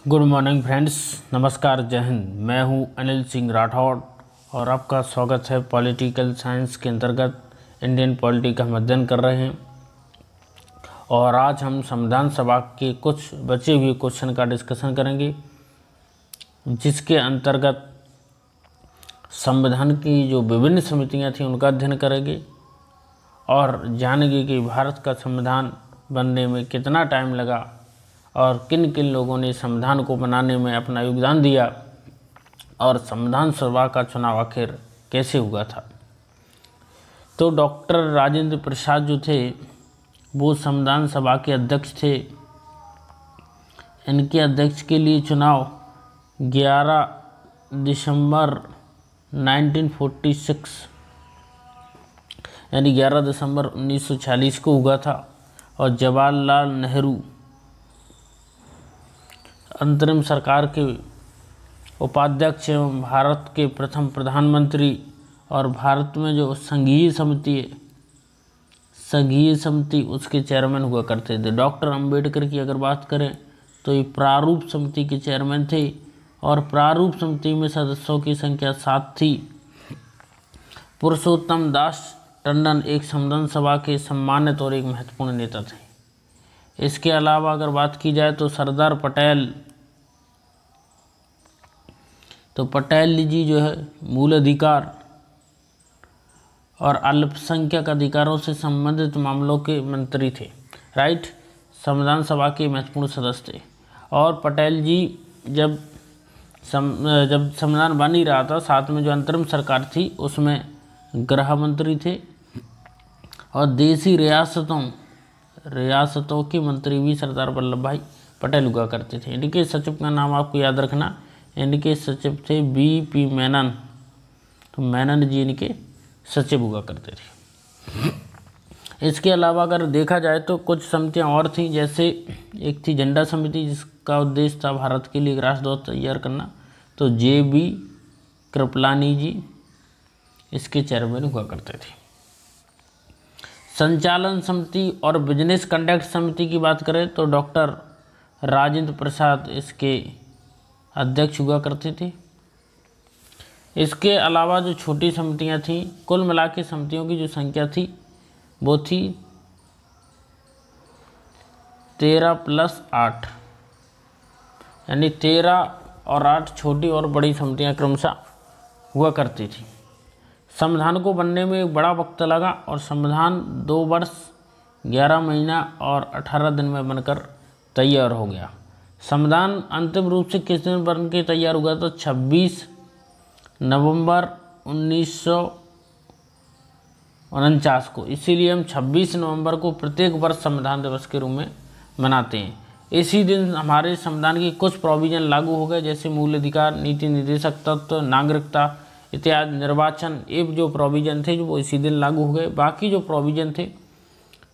Good morning friends, नमस्कार, जय हिंद। मैं हूं अनिल सिंह राठौड़ और आपका स्वागत है पॉलिटिकल साइंस के अंतर्गत इंडियन पॉलिटी का हम अध्ययन कर रहे हैं। और आज हम संविधान सभा के कुछ बचे हुए क्वेश्चन का डिस्कशन करेंगे, जिसके अंतर्गत संविधान की जो विभिन्न समितियां थीं उनका अध्ययन करेंगे और जानेंगे कि भारत का संविधान बनने में कितना टाइम लगा और किन किन लोगों ने संविधान को बनाने में अपना योगदान दिया और संविधान सभा का चुनाव आखिर कैसे हुआ था। तो डॉक्टर राजेंद्र प्रसाद जो थे वो संविधान सभा के अध्यक्ष थे। इनके अध्यक्ष के लिए चुनाव 11 दिसंबर 1946 यानी 11 दिसंबर 1946 को हुआ था और जवाहरलाल नेहरू अंतरिम सरकार के उपाध्यक्ष एवं भारत के प्रथम प्रधानमंत्री और भारत में जो संघीय समिति उसके चेयरमैन हुआ करते थे। डॉक्टर अंबेडकर की अगर बात करें तो ये प्रारूप समिति के चेयरमैन थे और प्रारूप समिति में सदस्यों की संख्या 7 थी। पुरुषोत्तम दास टंडन एक संविधान सभा के सम्मानित और एक महत्वपूर्ण नेता थे। इसके अलावा अगर बात की जाए तो सरदार पटेल जी जो है मूल अधिकार और अल्पसंख्यक अधिकारों से संबंधित मामलों के मंत्री थे। राइट, संविधान सभा के महत्वपूर्ण सदस्य थे। और पटेल जी जब संविधान बन ही रहा था, साथ में जो अंतरिम सरकार थी उसमें गृह मंत्री थे और देशी रियासतों के मंत्री भी सरदार वल्लभ भाई पटेल हुआ करते थे। इनके सचिव का नाम आपको याद रखना, इनके सचिव थे B.P. मेनन। तो मेनन जी इनके सचिव हुआ करते थे। इसके अलावा अगर देखा जाए तो कुछ समितियां और थीं, जैसे एक थी झंडा समिति जिसका उद्देश्य था भारत के लिए एक राष्ट्रध्वज तैयार करना। तो J.B. कृपलानी जी इसके चेयरमैन हुआ करते थे। संचालन समिति और बिजनेस कंडक्ट समिति की बात करें तो डॉक्टर राजेंद्र प्रसाद इसके अध्यक्ष हुआ करते थे। इसके अलावा जो छोटी समितियां थीं, कुल मिला के समितियों की जो संख्या थी वो थी 13+8 यानी 13 और 8 छोटी और बड़ी समितियां क्रमशः हुआ करती थी। संविधान को बनने में एक बड़ा वक्त लगा और संविधान 2 वर्ष 11 महीना और 18 दिन में बनकर तैयार हो गया। संविधान अंतिम रूप से किस दिन बन के तैयार हुआ? तो 26 नवंबर 1949 को। इसीलिए हम 26 नवंबर को प्रत्येक वर्ष संविधान दिवस के रूप में मनाते हैं। इसी दिन हमारे संविधान की कुछ प्रोविजन लागू हो गए, जैसे मूल अधिकार, नीति निर्देशक तत्व, नागरिकता इत्यादि, निर्वाचन, ये जो प्रोविजन थे वो इसी दिन लागू हो गए। बाकी जो प्रोविजन थे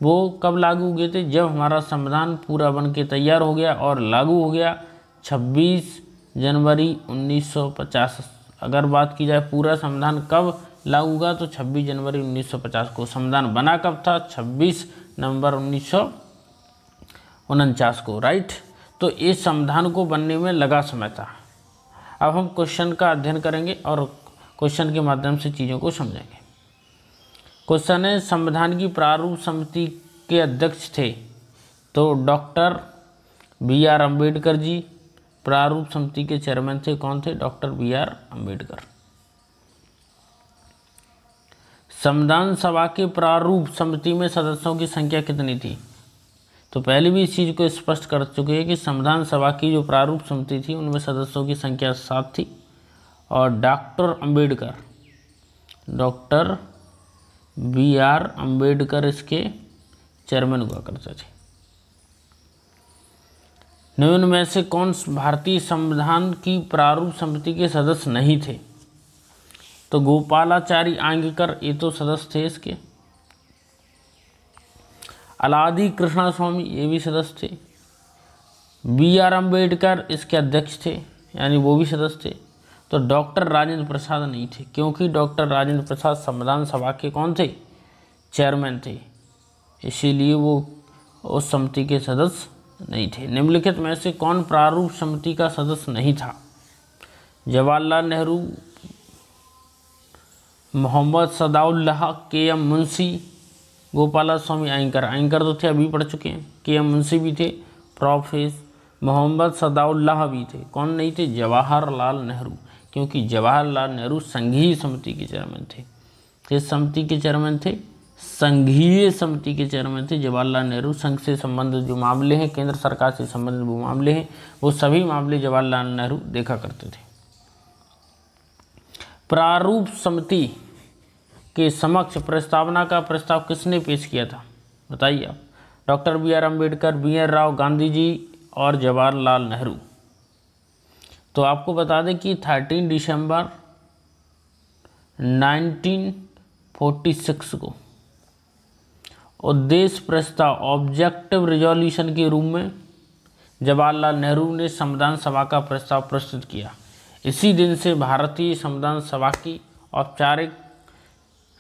वो कब लागू हुए थे? जब हमारा संविधान पूरा बन के तैयार हो गया और लागू हो गया 26 जनवरी 1950। अगर बात की जाए पूरा संविधान कब लागू हुआ तो 26 जनवरी 1950 को। संविधान बना कब था? 26 नवंबर 1949 को। राइट, तो इस संविधान को बनने में लगा समय था। अब हम क्वेश्चन का अध्ययन करेंगे और क्वेश्चन के माध्यम से चीज़ों को समझेंगे। क्वेश्चन है, संविधान की प्रारूप समिति के अध्यक्ष थे तो डॉक्टर B.R. अम्बेडकर जी। प्रारूप समिति के चेयरमैन थे, कौन थे? Doctor B.R. अम्बेडकर। संविधान सभा के प्रारूप समिति में सदस्यों की संख्या कितनी थी? तो पहले भी इस चीज़ को स्पष्ट कर चुके हैं कि संविधान सभा की जो प्रारूप समिति थी उनमें सदस्यों की संख्या 7 थी और डॉक्टर B.R. अम्बेडकर इसके चेयरमैन हुआ करते थे। निम्न में से कौन भारतीय संविधान की प्रारूप समिति के सदस्य नहीं थे? तो गोपालाचारी आंगेकर ये तो सदस्य थे इसके। अलादी कृष्णा स्वामी ये भी सदस्य थे। B.R. अम्बेडकर इसके अध्यक्ष थे यानी वो भी सदस्य थे। तो डॉक्टर राजेंद्र प्रसाद नहीं थे, क्योंकि डॉक्टर राजेंद्र प्रसाद संविधान सभा के कौन थे? चेयरमैन थे, इसीलिए वो उस समिति के सदस्य नहीं थे। निम्नलिखित में से कौन प्रारूप समिति का सदस्य नहीं था? जवाहरलाल नेहरू, मोहम्मद सदाउल्लाह, के.एम. मुंशी, गोपालास्वामी अयंगर। अयंगर तो थे, अभी पढ़ चुके हैं। के.एम. मुंशी भी थे, प्रोफेसर मोहम्मद सदाउल्लाह भी थे। कौन नहीं थे? जवाहरलाल नेहरू, क्योंकि जवाहरलाल नेहरू संघीय समिति के चेयरमैन थे। किस समिति के चेयरमैन थे? संघीय समिति के चेयरमैन थे जवाहरलाल नेहरू। संघ से संबंधित जो मामले हैं, केंद्र सरकार से संबंधित वो मामले हैं, वो सभी मामले जवाहरलाल नेहरू देखा करते थे। प्रारूप समिति के समक्ष प्रस्तावना का प्रस्ताव किसने पेश किया था? बताइए आप। डॉक्टर बी.आर. अम्बेडकर, बी.एन. राव, गांधी जी और जवाहरलाल नेहरू। तो आपको बता दें कि 13 दिसंबर 1946 को उद्देश्य प्रस्ताव ऑब्जेक्टिव रिजोल्यूशन के रूप में जवाहरलाल नेहरू ने संविधान सभा का प्रस्ताव प्रस्तुत किया। इसी दिन से भारतीय संविधान सभा की औपचारिक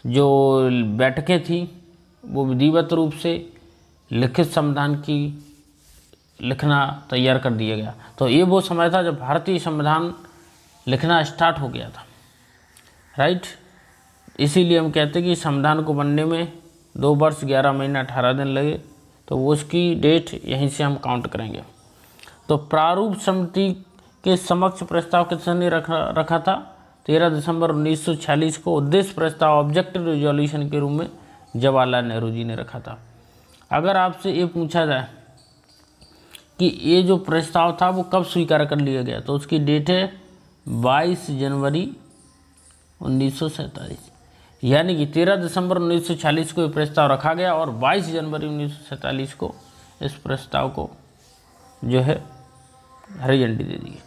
जो बैठकें थी वो विधिवत रूप से लिखित संविधान की लिखना तैयार कर दिया गया। तो ये वो समय था जब भारतीय संविधान लिखना स्टार्ट हो गया था, राइट। इसीलिए हम कहते हैं कि संविधान को बनने में 2 वर्ष 11 महीना 18 दिन लगे, तो वो उसकी डेट यहीं से हम काउंट करेंगे। तो प्रारूप समिति के समक्ष प्रस्ताव किसने रखा था? 13 दिसंबर 1946 को उद्देश्य प्रस्ताव ऑब्जेक्टिव रिजोल्यूशन के रूप में जवाहरलाल नेहरू जी ने रखा था। अगर आपसे ये पूछा जाए कि ये जो प्रस्ताव था वो कब स्वीकार कर लिया गया, तो उसकी डेट है 22 जनवरी 1947। यानी कि 13 दिसंबर 1946 को ये प्रस्ताव रखा गया और 22 जनवरी 1947 को इस प्रस्ताव को जो है हरी झंडी दे दी।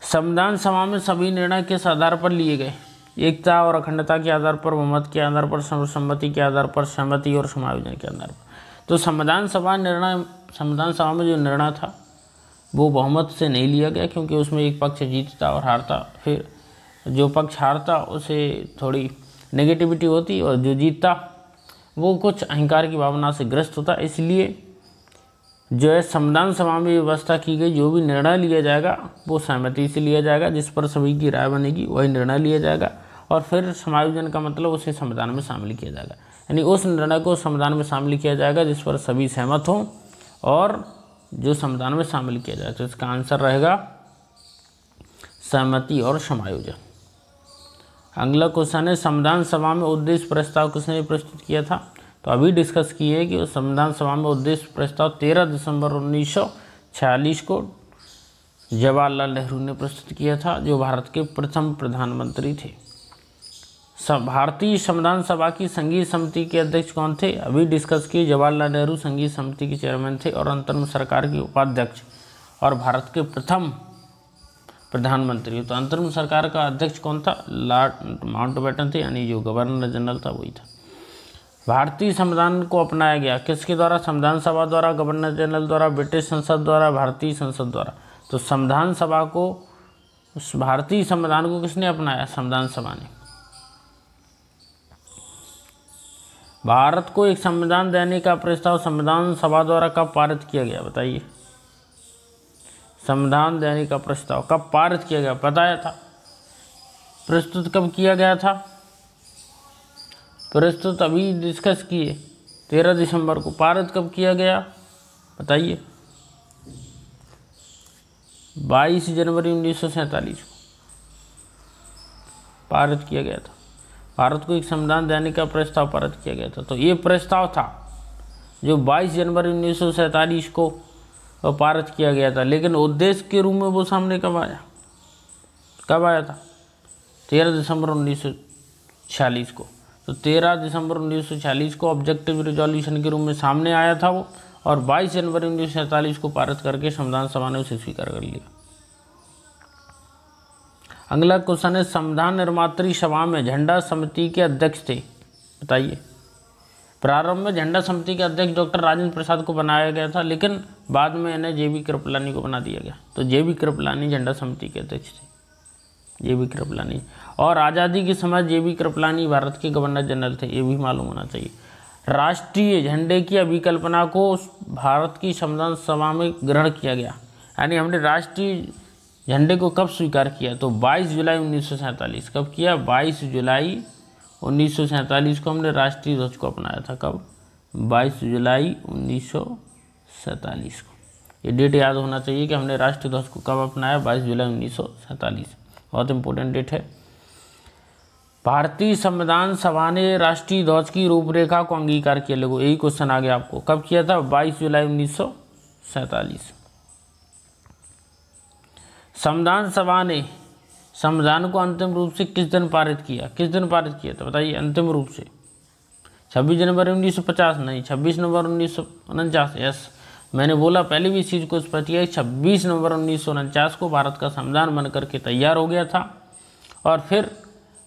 संविधान सभा में सभी निर्णय किस आधार पर लिए गए? एकता और अखंडता के आधार पर, बहुमत के आधार पर, सर्वसम्मति के आधार पर, सहमति और समायोजन के आधार पर। तो संविधान सभा में जो निर्णय था वो बहुमत से नहीं लिया गया, क्योंकि उसमें एक पक्ष जीतता और हारता, फिर जो पक्ष हारता उसे थोड़ी नेगेटिविटी होती और जो जीतता वो कुछ अहंकार की भावना से ग्रस्त होता। इसलिए जो है संविधान सभा में व्यवस्था की गई, जो भी निर्णय लिया जाएगा वो सहमति से लिया जाएगा, जिस पर सभी की राय बनेगी वही निर्णय लिया जाएगा। और फिर समायोजन का मतलब उसे संविधान में शामिल किया जाएगा, यानी उस निर्णय को संविधान में शामिल किया जाएगा जिस पर सभी सहमत हों और जो संविधान में शामिल किया जाए। तो इसका आंसर रहेगा सहमति और समायोजन। अगला क्वेश्चन है, संविधान सभा में उद्देश्य प्रस्ताव किसने प्रस्तुत किया था? तो अभी डिस्कस किए है कि संविधान सभा में उद्देश्य प्रस्ताव 13 दिसंबर 1946 को जवाहरलाल नेहरू ने प्रस्तुत किया था, जो भारत के प्रथम प्रधानमंत्री थे। भारतीय संविधान सभा की संघीय समिति के अध्यक्ष कौन थे? अभी डिस्कस किए, जवाहरलाल नेहरू संघीय समिति के चेयरमैन थे और अंतरिम सरकार के उपाध्यक्ष और भारत के प्रथम प्रधानमंत्री। तो अंतरिम सरकार का अध्यक्ष कौन था? लॉर्ड माउंटबेटन थे, यानी जो गवर्नर जनरल था वही था। भारतीय संविधान को अपनाया गया किसके द्वारा? संविधान सभा द्वारा, गवर्नर जनरल द्वारा, ब्रिटिश संसद द्वारा, भारतीय संसद द्वारा। तो संविधान सभा को, उस भारतीय संविधान को किसने अपनाया? संविधान सभा ने। भारत को एक संविधान देने का प्रस्ताव संविधान सभा द्वारा कब पारित किया गया? बताइए। संविधान देने का प्रस्ताव कब पारित किया गया? बताया था। प्रस्तुत कब किया गया था? प्रस्तुत अभी डिस्कस किए 13 दिसंबर को। पारित कब किया गया? बताइए। 22 जनवरी 1947 को पारित किया गया था। भारत को एक संविधान देने का प्रस्ताव पारित किया गया था। तो ये प्रस्ताव था जो 22 जनवरी 1947 को पारित किया गया था, लेकिन उद्देश्य के रूप में वो सामने कब आया? कब आया था? 13 दिसंबर 1946 को। तो 13 दिसंबर 1946 को ऑब्जेक्टिव रिजोल्यूशन के रूप में सामने आया था वो, और 22 जनवरी 1947 को पारित करके संविधान सभा ने उसे स्वीकार कर लिया। अगला क्वेश्चन है, संविधान निर्मात्री सभा में झंडा समिति के अध्यक्ष थे? बताइए। प्रारंभ में झंडा समिति के अध्यक्ष डॉक्टर राजेंद्र प्रसाद को बनाया गया था, लेकिन बाद में इन्हें जे.बी. कृपलानी को बना दिया गया। तो जे.बी. कृपलानी झंडा समिति के अध्यक्ष थे, जे.बी. कृपलानी। और आज़ादी के समय जे.बी. कृपलानी भारत के गवर्नर जनरल थे, ये भी मालूम होना चाहिए। राष्ट्रीय झंडे की अभिकल्पना को भारत की संविधान सभा में ग्रहण किया गया? यानी हमने राष्ट्रीय झंडे को कब स्वीकार किया? तो 22 जुलाई 1947। कब किया? 22 जुलाई 1947 को हमने राष्ट्रीय ध्वज को अपनाया था। कब? 22 जुलाई 1947 को। ये डेट याद होना चाहिए कि हमने राष्ट्रीय ध्वज को कब अपनाया, 22 जुलाई 1947। बहुत इंपॉर्टेंट डेट है। भारतीय संविधान सभा ने राष्ट्रीय ध्वज की रूपरेखा को अंगीकार किया। लोगों यही क्वेश्चन आ गया आपको। कब किया था? 22 जुलाई 1947। संविधान सभा ने संविधान को अंतिम रूप से किस दिन पारित किया? किस दिन पारित किया था बताइए अंतिम रूप से? 26 जनवरी 1950? नहीं, 26 नवंबर 1949। यस, मैंने बोला पहले भी इस चीज़ को स्पष्ट किया। 26 नवंबर 1949 को भारत का संविधान बनकर के तैयार हो गया था और फिर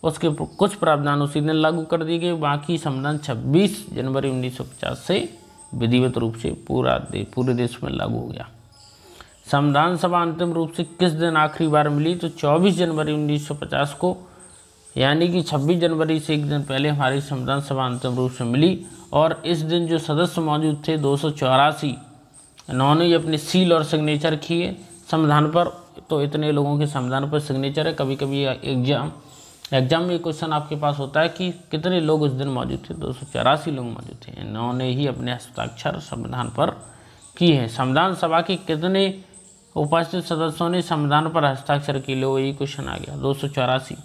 उसके कुछ प्रावधान उसी दिन लागू कर दिए गए। बाकी संविधान 26 जनवरी 1950 से विधिवत रूप से पूरे देश में लागू हो गया। संविधान सभा अंतिम रूप से किस दिन आखिरी बार मिली? तो 24 जनवरी 1950 को, यानी कि 26 जनवरी से एक दिन पहले हमारी संविधान सभा अंतिम रूप से मिली। और इस दिन जो सदस्य मौजूद थे 284, इन्होंने अपने सील और सिग्नेचर किए संविधान पर। तो इतने लोगों के संविधान पर सिग्नेचर है। कभी कभी एग्जाम में क्वेश्चन आपके पास होता है कि कितने लोग उस दिन मौजूद थे? 284 लोग मौजूद थे। इन्होंने ही अपने हस्ताक्षर संविधान पर किए हैं। संविधान सभा के कितने उपस्थित सदस्यों ने संविधान पर हस्ताक्षर किए? लो यही क्वेश्चन आ गया, 284।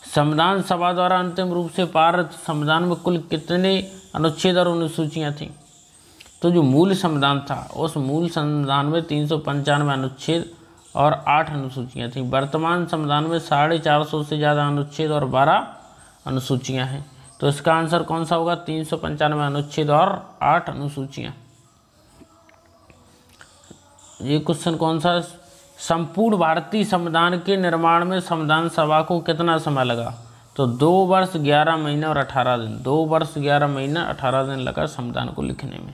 संविधान सभा द्वारा अंतिम रूप से पारित संविधान में कुल कितने अनुच्छेद और अनुसूचियाँ थीं? तो जो मूल संविधान था उस मूल संविधान में 395 अनुच्छेद और 8 अनुसूचियाँ थीं। वर्तमान संविधान में 450 से ज़्यादा अनुच्छेद और 12 अनुसूचियाँ हैं। तो इसका आंसर कौन सा होगा? 395 अनुच्छेद और 8 अनुसूचियाँ। ये क्वेश्चन कौन सा? संपूर्ण भारतीय संविधान के निर्माण में संविधान सभा को कितना समय लगा? तो 2 वर्ष 11 महीने और 18 दिन। 2 वर्ष 11 महीने 18 दिन लगा संविधान को लिखने में।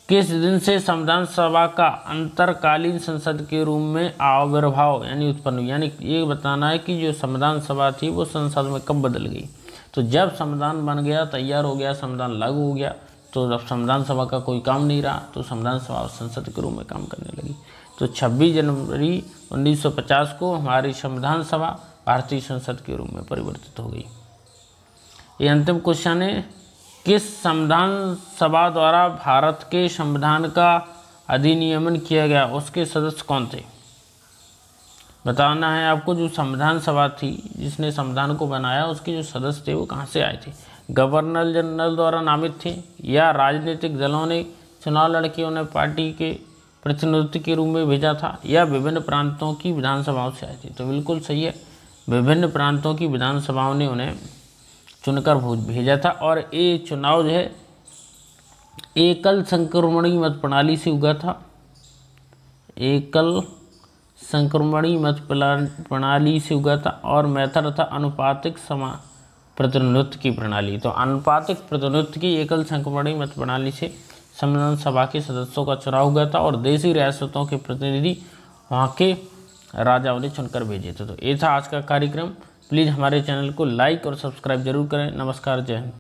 किस दिन से संविधान सभा का अंतरकालीन संसद के रूप में आविर्भाव यानी उत्पन्न हुई? यानी ये बताना है कि जो संविधान सभा थी वो संसद में कब बदल गई। तो जब संविधान बन गया, तैयार हो गया, संविधान लागू हो गया, तो जब संविधान सभा का कोई काम नहीं रहा तो संविधान सभा संसद के रूप में काम करने लगी। तो 26 जनवरी 1950 को हमारी संविधान सभा भारतीय संसद के रूप में परिवर्तित हो गई। ये अंतिम क्वेश्चन है, किस संविधान सभा द्वारा भारत के संविधान का अधिनियमन किया गया? उसके सदस्य कौन थे? बताना है आपको। जो संविधान सभा थी जिसने संविधान को बनाया, उसके जो सदस्य थे वो कहाँ से आए थे? गवर्नर जनरल द्वारा नामित थे, या राजनीतिक दलों ने चुनाव लड़के उन्हें पार्टी के प्रतिनिधित्व के रूप में भेजा था, या विभिन्न प्रांतों की विधानसभाओं से आए थे? तो बिल्कुल सही है, विभिन्न प्रांतों की विधानसभाओं ने उन्हें चुनकर भेजा था। और ये चुनाव जो है एकल संक्रमणी मत प्रणाली से हुआ था। एकल संक्रमणी मत प्रणाली से हुआ था। और मेथड था अनुपातिक प्रतिनिधित्व की प्रणाली। तो अनुपातिक प्रतिनिधित्व की एकल संक्रमणी मत प्रणाली से संविधान सभा के सदस्यों का चुनाव हुआ था और देशी रियासतों के प्रतिनिधि वहाँ के राजाओं ने चुनकर भेजे थे। तो ये था आज का कार्यक्रम। प्लीज़ हमारे चैनल को लाइक और सब्सक्राइब जरूर करें। नमस्कार, जय हिंद।